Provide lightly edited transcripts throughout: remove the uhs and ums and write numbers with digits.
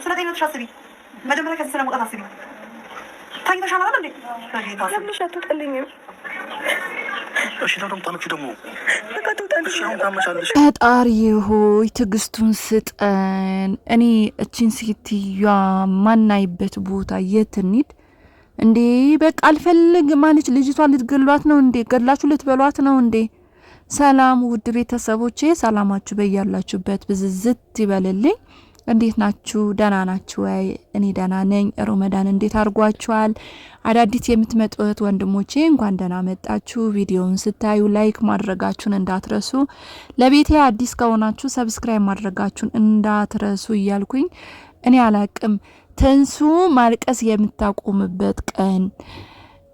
ስለዚህ ተሻስቢ መጀመሪያ ከዚህ ስለመውጣት አስቢ ታይተሻል አይደል እንዴ ለምንሽ አትወጣልኝም እሺ ደግሞ ፈጣሪ ሆይ ትዕግስቱን ስጠን እኔ እቺን ሴትያ ማናይበት ቦታ የት እንሂድ እንዴ በቃ አልፈልግም ማለች ልጅቷን ልትገሏት ነው እንዴ ገላችሁ ልትበሏት ነው እንዴ ሰላም ውድ ቤተሰቦቼ ሰላማችሁ በያላችሁበት ብዝዝት ይበልልኝ እንዴት ናችሁ ደህና ናችሁ ወይ እኔ ደህና ነኝ ረመዳን እንዴት አርጓችኋል አዳዲስ የምትመጡት ወንድሞቼ እንኳን ደህና መጣችሁ ቪዲዮውን ስታዩ ላይክ ማድረጋችሁን እንዳትረሱ ለቤቴ አዲስ ከሆናችሁ ሰብስክራይብ ማድረጋችሁን እንዳትረሱ እያልኩኝ እኔ አላቅም ተንሱ ማልቀስ የምታቆምበት ቀን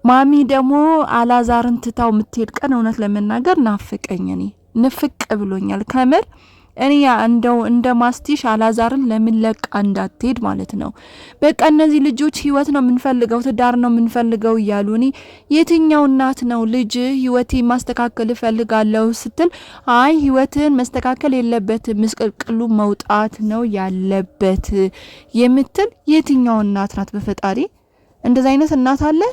ማሚ ደግሞ አላዛርን ትታው ምትሄድ ቀን እውነት ለመናገር ናፍቀኝ እኔ ንፍቅ ብሎኛል ከመር እኔ እንደው እንደ ማስቲሽ አላዛርን ለምን ለቃ እንዳትሄድ ማለት ነው በቃ እነዚህ ልጆች ህይወት ነው ምንፈልገው ትዳር ነው ምንፈልገው ይያሉ እኔ የትኛው እናት ነው ልጅ ህይወቴ ማስተካከል ፈልጋለሁ ስትል አይ ህይወትን ማስተካከል የለበት ምስቅልቅሉ መውጣት ነው ያለበት የምትል የትኛው እናት ናት በፈጣሪ እንደዛ አይነት እናት አለ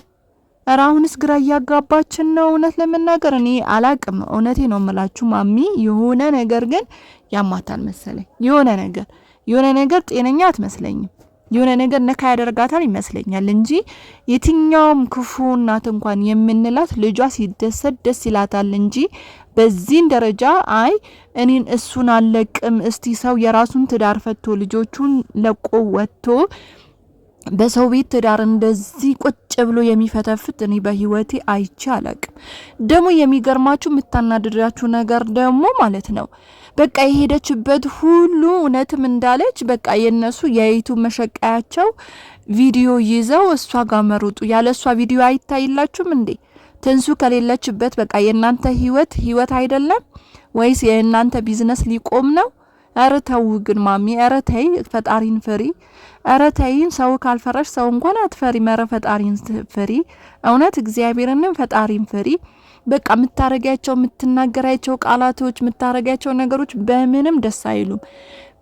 አራውንስ ግራ ያጋባችን ነው እውነት ለመናገር እኔ አላቅም እውነቴ ነው መላችሁ ማሚ የሆነ ነገር ግን ያማታል መሰለኝ የሆነ ነገር ጤነኛ አትመስለኝም የሆነ ነገር ነካ ያደርጋታል ይመስለኛል እንጂ የትኛውም ክፉ እናት እንኳን የምንላት ልጇ ሲደሰት ደስ ይላታል እንጂ በዚህ ደረጃ አይ እኔን እሱን አለቅም እስቲ ሰው የራሱን ትዳር ፈቶ ልጆቹን ለቆ ወጥቶ በሰው ቤት ትዳር እንደዚህ ቁጭ ብሎ የሚፈተፍት እኔ በህይወቴ አይቼ አላቅም ደሞ የሚገርማችሁ ምታናድራችሁ ነገር ደሞ ማለት ነው በቃ የሄደችበት ሁሉ እውነትም እንዳለች በቃ የነሱ የይቱ መሸቀያቸው ቪዲዮ ይዘው እሷ ጋር መሩጡ ያለሷ ቪዲዮ አይታይላችሁም እንዴ ተንሱ ከሌለችበት በቃ የናንተ ህይወት አይደለም ወይስ የናንተ ቢዝነስ ሊቆም ነው አረታው ግን ማሚ አረታይ ፈጣሪን ፍሪ አረታይን ሰው ካልፈራሽ ሰው እንኳን አትፈሪ መረ ፈጣሪን ፍሪ እውነት እግዚአብሔርን ፈጣሪን ፍሪ በቃ ምታረጋቸው ምትናገራቸው ቃላቶች ምታረጋቸው ነገሮች በምንም ደስ አይሉም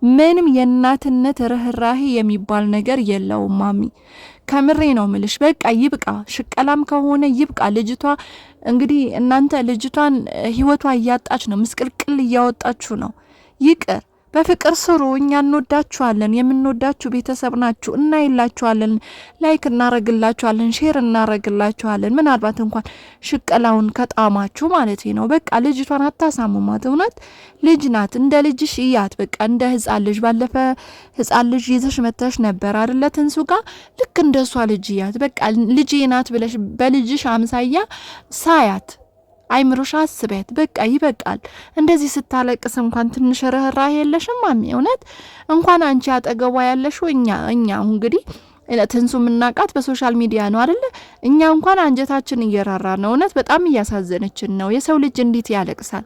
ምንም የናትነት ርህራሄ የሚባል ነገር የለውም ማሚ ከምሬ ነው ምልሽ በቃ ይብቃ ሽቀላም ከሆነ ይብቃ ልጅቷ እንግዲህ እናንተ ልጅቷን ህይወቷ ያጣች ነው ምስቅልቅል ያወጣችሁ ነው ይቅር በፍቅር ስሩ እኛ እንወዳችኋለን የምንወዳችሁ ቤተሰብ ናችሁ እና ይላችኋለን ላይክ እናረግላችኋለን ሼር እናረግላችኋለን ምናልባት እንኳን ሽቀላውን ከጣማችሁ ማለት ነው በቃ ልጅቷን አታሳሙማት እውነት ልጅ ናት እንደ ልጅሽ ይያት በቃ እንደ ህፃን ልጅ ባለፈ ህፃን ልጅ ይዘሽ መተሽ ነበር አይደለ ተንሱ ጋር ልክ እንደሷ ልጅ ይያት በቃ ልጅ ናት ብለሽ በልጅሽ አምሳያ ሳያት አይምሮሽ አስበት በቃ ይበቃል እንደዚህ ስታለቅስ እንኳን ትንሽ ረህራህ የለሽም ማሚ እውነት እንኳን አንቺ አጠገቧ ያለሽው እኛ እንግዲህ ተንሱ ምናቃት በሶሻል ሚዲያ ነው አይደለ እኛ እንኳን አንጀታችን እየራራ ነው እውነት በጣም ያሳዘነችን ነው የሰው ልጅ እንዴት ያለቅሳል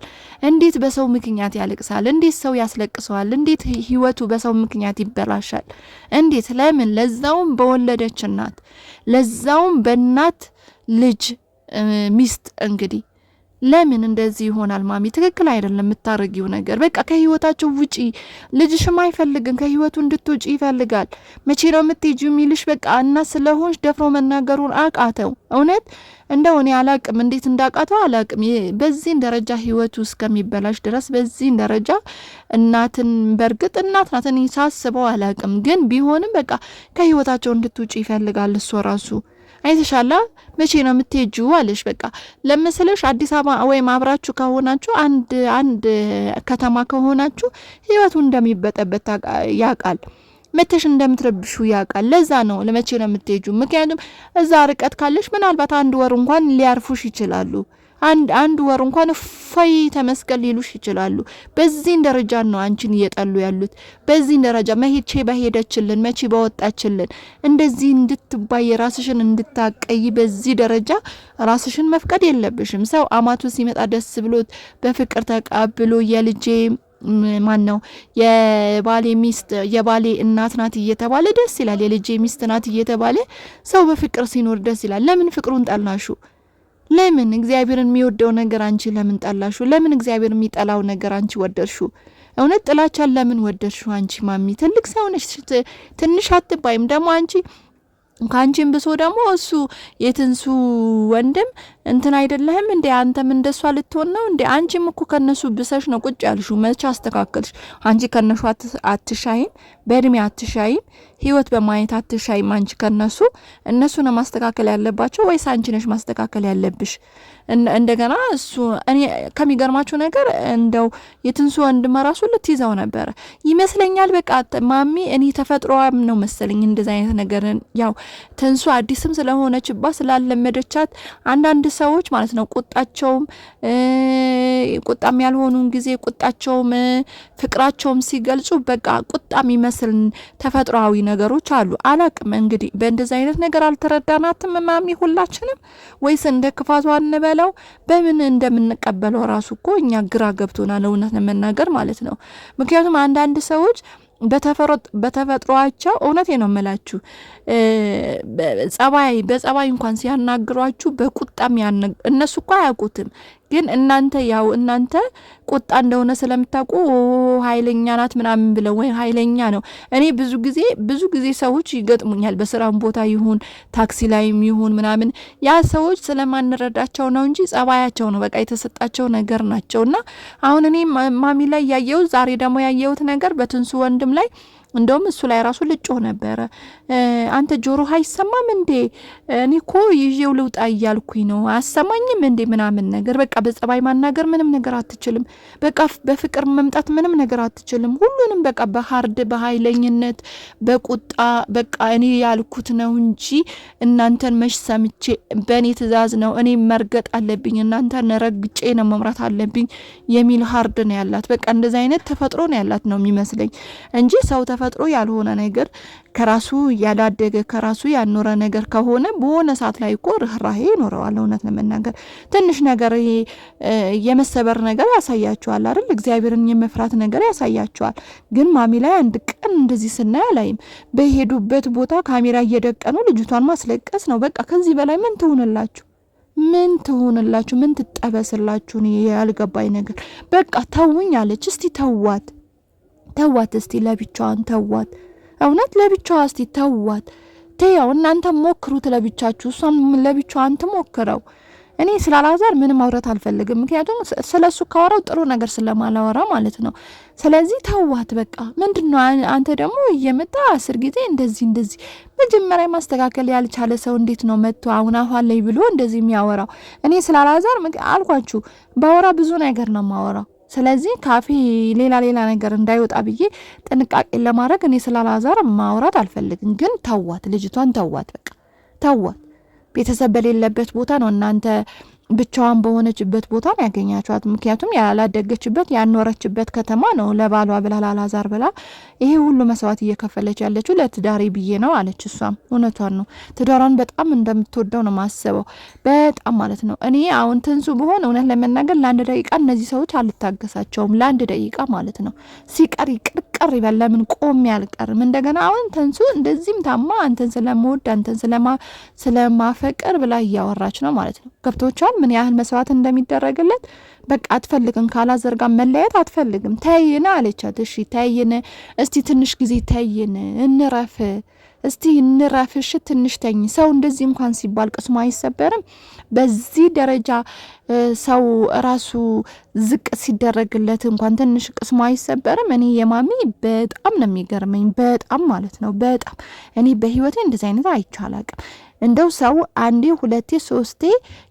እንዴት በሰው ምክንያት ያለቅሳል እንዴት ሰው ያስለቅሰዋል እንዴት ህይወቱ በሰው ምክንያት ይበላሻል እንዴት ለምን ለዛውም በወለደች እናት ለዛውም በእናት ልጅ ሚስት እንግዲህ ለምን እንደዚህ ይሆናል ማሚ ትክክል አይደለም የምታረጊው ነገር በቃ ከህይወታቸው ውጪ ልጅሽም አይፈልግም ከህይወቱ እንድትወጪ ይፈልጋል መቼ ነው የምትሄጂው ሚልሽ በቃ እና ስለሆንሽ ደፍሮ መናገሩን አቃተው እውነት እንደው እኔ አላቅም እንዴት እንዳቃተው አላቅም በዚህ ደረጃ ህይወቱ እስከሚበላሽ ድረስ በዚህ ደረጃ እናትን በርግጥ እናት ናት እኔ ሳስበው አላቅም ግን ቢሆንም በቃ ከህይወታቸው እንድትወጪ ይፈልጋል እሱ ራሱ አይተሻላ መቼ ነው የምትሄጂው አለሽ በቃ ለምሳሌሽ አዲስ አበባ ወይ ማብራችሁ ከሆናችሁ አንድ ከተማ ከሆናችሁ ህይወቱ እንደሚበጠበት ያቃል መተሽ እንደምትረብሹ ያቃል ለዛ ነው ለመቼ ነው የምትሄጂው ምክንያቱም እዛ ርቀት ካለሽ ምናልባት አንድ ወር እንኳን ሊያርፉሽ ይችላሉ አንድ ወር እንኳን ፈይ ተመስቀል ሊሉሽ ይችላሉ በዚህ ደረጃ ነው አንቺን እየጠሉ ያሉት በዚህ ደረጃ መሄቼ በሄደችልን መቼ በወጣችልን እንደዚህ እንድትባይ ራስሽን እንድታቀይ በዚህ ደረጃ ራስሽን መፍቀድ የለብሽም ሰው አማቱ ሲመጣ ደስ ብሎት በፍቅር ተቃብሎ የልጄ ማን ነው የባሌ ሚስት የባሌ እናት ናት እየተባለ ደስ ይላል የልጄ ሚስት ናት እየተባለ ሰው በፍቅር ሲኖር ደስ ይላል ለምን ፍቅሩን ጠላሹ ለምን እግዚአብሔርን የሚወደው ነገር አንቺ ለምን ጠላሹ ለምን እግዚአብሔር የሚጠላው ነገር አንቺ ወደድሹ እውነት ጥላቻን ለምን ወደድሽው አንቺ ማሚ? ትልቅ ሰው ነሽ፣ ትንሽ አትባይም ደግሞ አንቺ ካንቺም ብሶ ደግሞ እሱ የትንሱ ወንድም እንትን አይደለህም እንዴ? አንተም እንደሷ ልትሆን ነው እንዴ? አንቺም እኮ ከነሱ ብሰሽ ነው ቁጭ ያልሹ። መቼ አስተካከልሽ? አንቺ ከነሱ አትሻይም፣ በእድሜ አትሻይም፣ ህይወት በማየት አትሻይም። አንቺ እነሱ ነው ማስተካከል ያለባቸው ወይስ አንቺ ነሽ ማስተካከል ያለብሽ? እንደገና እሱ እኔ ከሚገርማችሁ ነገር እንደው የትንሱ ወንድም ራሱ ልትይዘው ነበር ይመስለኛል። በቃ ማሚ እኔ ተፈጥሮዋም ነው መሰለኝ እንደዛ አይነት ነገር። ያው ትንሱ አዲስም ስለሆነችባት ስላለመደቻት አንዳንድ ሰዎች ማለት ነው ቁጣም ያልሆኑን ጊዜ ቁጣቸውም ፍቅራቸውም ሲገልጹ በቃ ቁጣም ይመስል ተፈጥሯዊ ነገሮች አሉ። አላቅም እንግዲህ በእንደዛ አይነት ነገር አልተረዳናትም ማሚ ሁላችንም፣ ወይስ እንደ ክፋቷ እንበለው በምን እንደምንቀበለው ራሱ እኮ እኛ ግራ ገብቶናል እውነት ለመናገር ማለት ነው። ምክንያቱም አንዳንድ ሰዎች በተፈጥሯቸው እውነቴ ነው የምላችሁ በጸባይ እንኳን ሲያናግሯችሁ በቁጣም እነሱ እኮ አያውቁትም፣ ግን እናንተ ቁጣ እንደሆነ ስለምታውቁ ኃይለኛ ናት ምናምን ብለው ወይ ኃይለኛ ነው። እኔ ብዙ ጊዜ ሰዎች ይገጥሙኛል በስራም ቦታ ይሁን ታክሲ ላይም ይሁን ምናምን ያ ሰዎች ስለማንረዳቸው ነው እንጂ ጸባያቸው ነው በቃ የተሰጣቸው ነገር ናቸውና አሁን እኔ ማሚ ላይ ያየሁት ዛሬ ደግሞ ያየሁት ነገር በትንሱ ወንድም ላይ እንደውም እሱ ላይ ራሱ ልጮህ ነበረ። አንተ ጆሮ አይሰማም እንዴ? እኔ እኮ ይዤው ልውጣ እያልኩኝ ነው አሰማኝም እንዴ ምናምን ነገር። በቃ በጸባይ ማናገር ምንም ነገር አትችልም። በቃ በፍቅር መምጣት ምንም ነገር አትችልም። ሁሉንም በቃ በኃይለኝነት በቁጣ በቃ እኔ ያልኩት ነው እንጂ እናንተን መሽ ሰምቼ በእኔ ትእዛዝ ነው እኔ መርገጥ አለብኝ እናንተን ረግጬ ነው መምራት አለብኝ የሚል ሀርድ ነው ያላት። በቃ እንደዛ አይነት ተፈጥሮ ነው ያላት ነው የሚመስለኝ እንጂ ሰው ተፈጥሮ ያልሆነ ነገር ከራሱ ያላደገ ከራሱ ያኖረ ነገር ከሆነ በሆነ ሰዓት ላይ እኮ ርህራሄ ይኖረዋል። እውነት ለመናገር ትንሽ ነገር የመሰበር ነገር ያሳያቸዋል አይደል? እግዚአብሔርን የመፍራት ነገር ያሳያቸዋል። ግን ማሚ ላይ አንድ ቀን እንደዚህ ስናይ አላይም። በሄዱበት ቦታ ካሜራ እየደቀኑ ልጅቷን ማስለቀስ ነው። በቃ ከዚህ በላይ ምን ትሆንላችሁ? ምን ትጠበስላችሁ? ያልገባኝ ነገር በቃ ተውኝ አለች። እስቲ ተዋት እስቲ ለብቻዋን ተዋት። እውነት ለብቻዋ እስቲ ተዋት። ተያው እናንተ ሞክሩት ለብቻችሁ፣ እሷም ለብቻዋን ትሞክረው። እኔ ስላላዛር ምንም ማውራት አልፈልግም፣ ምክንያቱም ስለሱ ካወራው ጥሩ ነገር ስለማላወራ ማለት ነው። ስለዚህ ተዋት በቃ። ምንድነው አንተ ደግሞ እየመጣ 10 ጊዜ እንደዚህ መጀመሪያ ማስተካከል ያልቻለ ሰው እንዴት ነው መጥቶ አሁን አሁን ላይ ብሎ እንደዚህ የሚያወራው? እኔ ስላላዛር አልኳችሁ ባወራ ብዙ ነገር ነው ማወራው። ስለዚህ ካፌ ሌላ ነገር እንዳይወጣ ብዬ ጥንቃቄ ለማድረግ እኔ ስላላዛር ማውራት አልፈልግም። ግን ተዋት፣ ልጅቷን ተዋት፣ በቃ ተዋት። ቤተሰብ በሌለበት ቦታ ነው እናንተ ብቻዋን በሆነችበት ቦታ ነው ያገኛችኋት። ምክንያቱም ያላደገችበት ያኖረችበት ከተማ ነው። ለባሏ ብላ ላላዛር ብላ ይሄ ሁሉ መስዋዕት እየከፈለች ያለችው ለትዳሬ ብዬ ነው አለች። እሷም እውነቷን ነው። ትዳሯን በጣም እንደምትወደው ነው ማስበው፣ በጣም ማለት ነው። እኔ አሁን ትንሱ በሆነ እውነት ለመናገር ለአንድ ደቂቃ እነዚህ ሰዎች አልታገሳቸውም፣ ለአንድ ደቂቃ ማለት ነው። ሲቀር ይቅርቅር ይበል፣ ለምን ቆሜ አልቀርም? እንደገና አሁን ትንሱ እንደዚህም ታማ አንተን ስለምወድ አንተን ስለማፈቅር ብላ እያወራች ነው ማለት ነው። ገብቶቻል ምን ያህል መስዋዕት እንደሚደረግለት። በቃ አትፈልግም፣ ካላዘር ጋር መለየት አትፈልግም። ተይና አለቻት። እሺ ተይን፣ እስቲ ትንሽ ጊዜ ተይን፣ እንረፍሽ፣ ትንሽ ተኝ። ሰው እንደዚህ እንኳን ሲባል ቅስሙ አይሰበርም? በዚህ ደረጃ ሰው ራሱ ዝቅ ሲደረግለት እንኳን ትንሽ ቅስሙ አይሰበርም? እኔ የማሚ በጣም ነው የሚገርመኝ፣ በጣም ማለት ነው። በጣም እኔ በህይወቴ እንደዚህ አይነት አይቻላቅም። እንደው ሰው አንዴ 2 3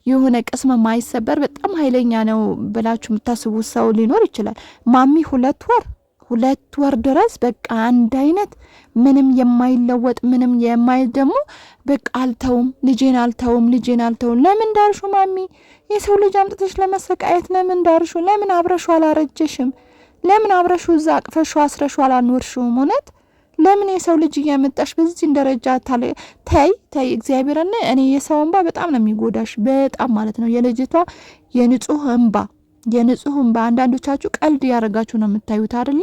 የሆነ ቅስም ማይሰበር በጣም ኃይለኛ ነው ብላችሁ የምታስቡት ሰው ሊኖር ይችላል። ማሚ 2 ወር ድረስ በቃ አንድ አይነት ምንም የማይለወጥ ምንም ደግሞ በቃ ልጄን አልተውም። ለምን ዳርሹ ማሚ? የሰው ልጅ አምጥተሽ ለመሰቃየት ለምን ዳርሹ? ለምን አብረሹ አላረጀሽም? ለምን አብረሹ እዛ አቅፈሹ አስረሹ አላኖርሽም? እውነት ለምን የሰው ልጅ እያመጣሽ በዚህ ደረጃ ተይ እግዚአብሔርን። እኔ የሰው እንባ በጣም ነው የሚጎዳሽ፣ በጣም ማለት ነው። የልጅቷ የንጹህ እንባ የንጹህም በአንዳንዶቻችሁ ቀልድ ያረጋችሁ ነው የምታዩት አይደለ?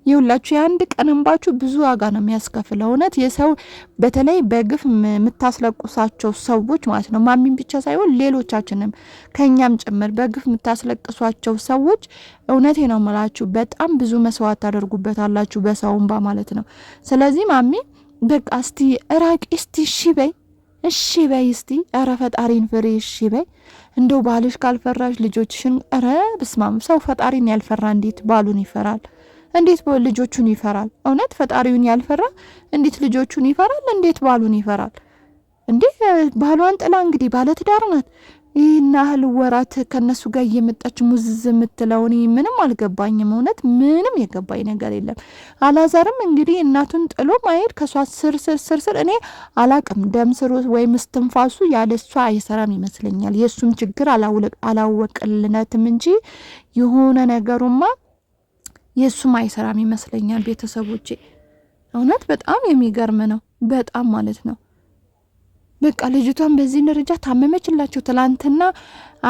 ይሁላችሁ የአንድ ቀን እንባችሁ ብዙ ዋጋ ነው የሚያስከፍለው። እውነት የሰው በተለይ በግፍ የምታስለቅሷቸው ሰዎች ማለት ነው ማሚን ብቻ ሳይሆን ሌሎቻችንም ከኛም ጭምር በግፍ የምታስለቅሷቸው ሰዎች እውነቴ ነው የምላችሁ በጣም ብዙ መስዋዕት ታደርጉበታላችሁ በሰው እንባ ማለት ነው። ስለዚህ ማሚ በቃ እስቲ እራቂ እስቲ እሺ በይ እስቲ ኧረ ፈጣሪን ፍሬ እሺ በይ። እንደው ባልሽ ካልፈራሽ ልጆችሽን ኧረ በስማም ሰው ፈጣሪን ያልፈራ እንዴት ባሉን ይፈራል? እንዴት ልጆቹን ይፈራል? እውነት ፈጣሪውን ያልፈራ እንዴት ልጆቹን ይፈራል? እንዴት ባሉን ይፈራል? እንዴ ባሏን ጥላ እንግዲህ ባለትዳር ናት። ይህን ያህል ወራት ከነሱ ጋር እየመጣች ሙዝዝ የምትለው እኔ ምንም አልገባኝም። እውነት ምንም የገባኝ ነገር የለም። አላዛርም እንግዲህ እናቱን ጥሎ ማሄድ ከሷ ስር እኔ አላቅም። ደም ስሩ ወይም እስትንፋሱ ያለሷ አይሰራም ይመስለኛል። የእሱም ችግር አላወቅልነትም እንጂ የሆነ ነገሩማ የእሱም አይሰራም ይመስለኛል። ቤተሰቦቼ እውነት በጣም የሚገርም ነው። በጣም ማለት ነው። በቃ ልጅቷን በዚህ ደረጃ ታመመችላችሁ። ትላንትና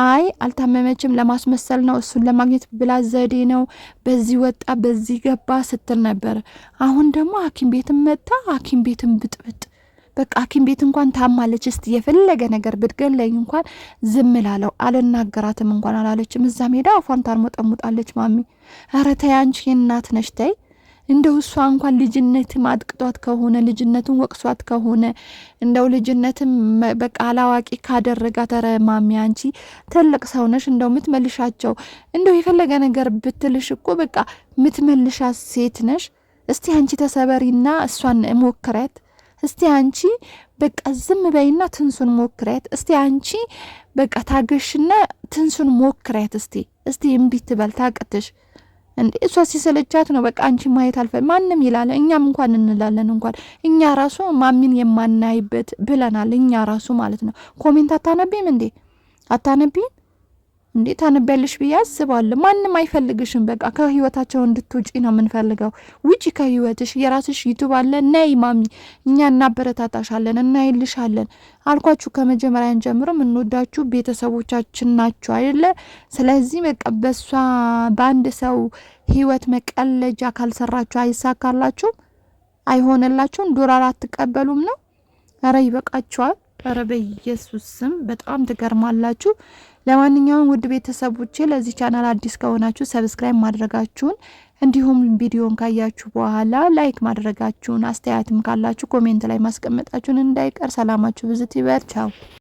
አይ አልታመመችም ለማስመሰል ነው እሱን ለማግኘት ብላ ዘዴ ነው በዚህ ወጣ በዚህ ገባ ስትል ነበር። አሁን ደግሞ ሐኪም ቤትም መጣ ሐኪም ቤትም ብጥብጥ። በቃ ሐኪም ቤት እንኳን ታማለች። እስቲ የፈለገ ነገር ብትገለኝ እንኳን ዝም ላለው አልናገራትም እንኳን አላለችም። እዛ ሜዳ አፏን ታርሞጠሙጣለች። ማሚ ኧረ ተይ አንቺ እናት ነሽ ተይ። እንደው እሷ እንኳን ልጅነትም አጥቅቷት ከሆነ ልጅነቱን ወቅሷት ከሆነ እንደው ልጅነትም በቃ አላዋቂ ካደረጋት ኧረ ማሚ አንቺ ትልቅ ሰው ነሽ። እንደው ምትመልሻቸው እንደው የፈለገ ነገር ብትልሽ እኮ በቃ ምትመልሻት ሴት ነሽ። እስቲ አንቺ ተሰበሪና እሷን ሞክሪያት። እስቲ አንቺ በቃ ዝም በይና ትንሱን ሞክሪያት። እስቲ አንቺ በቃ ታገሽና ትንሱን ሞክሪያት። እስቲ እምቢ ትበል ታቅትሽ እንዴ እሷ ሲሰለቻት ነው በቃ አንቺ ማየት ማንም ይላል። እኛም እንኳን እንላለን እንኳን እኛ ራሱ ማሚን የማናይበት ብለናል። እኛ ራሱ ማለት ነው። ኮሜንት አታነቢም እንዴ? አታነቢም እንዴ? ታነቢያለሽ ብዬ አስባለሁ። ማንም አይፈልግሽም። በቃ ከህይወታቸው እንድትውጪ ነው የምንፈልገው። ውጪ ከህይወትሽ። የራስሽ ዩቲዩብ አለ። ነይ ማሚ እኛ እናበረታታሻለን፣ እናይልሻለን አልኳችሁ። ከመጀመሪያን ጀምሮ የምንወዳችሁ ቤተሰቦቻችን ናችሁ አይደለ? ስለዚህ በቃ በሷ በአንድ ሰው ህይወት መቀለጃ ካልሰራችሁ አይሳካላችሁም፣ አይሆንላችሁም። ዶላር አትቀበሉም ነው። ኧረ ይበቃችኋል። ኧረ በኢየሱስ ስም በጣም ትገርማላችሁ። ለማንኛውም ውድ ቤተሰቦቼ ለዚህ ቻናል አዲስ ከሆናችሁ ሰብስክራይብ ማድረጋችሁን እንዲሁም ቪዲዮን ካያችሁ በኋላ ላይክ ማድረጋችሁን አስተያየትም ካላችሁ ኮሜንት ላይ ማስቀመጣችሁን እንዳይቀር። ሰላማችሁ ብዝት ይበል። ቻው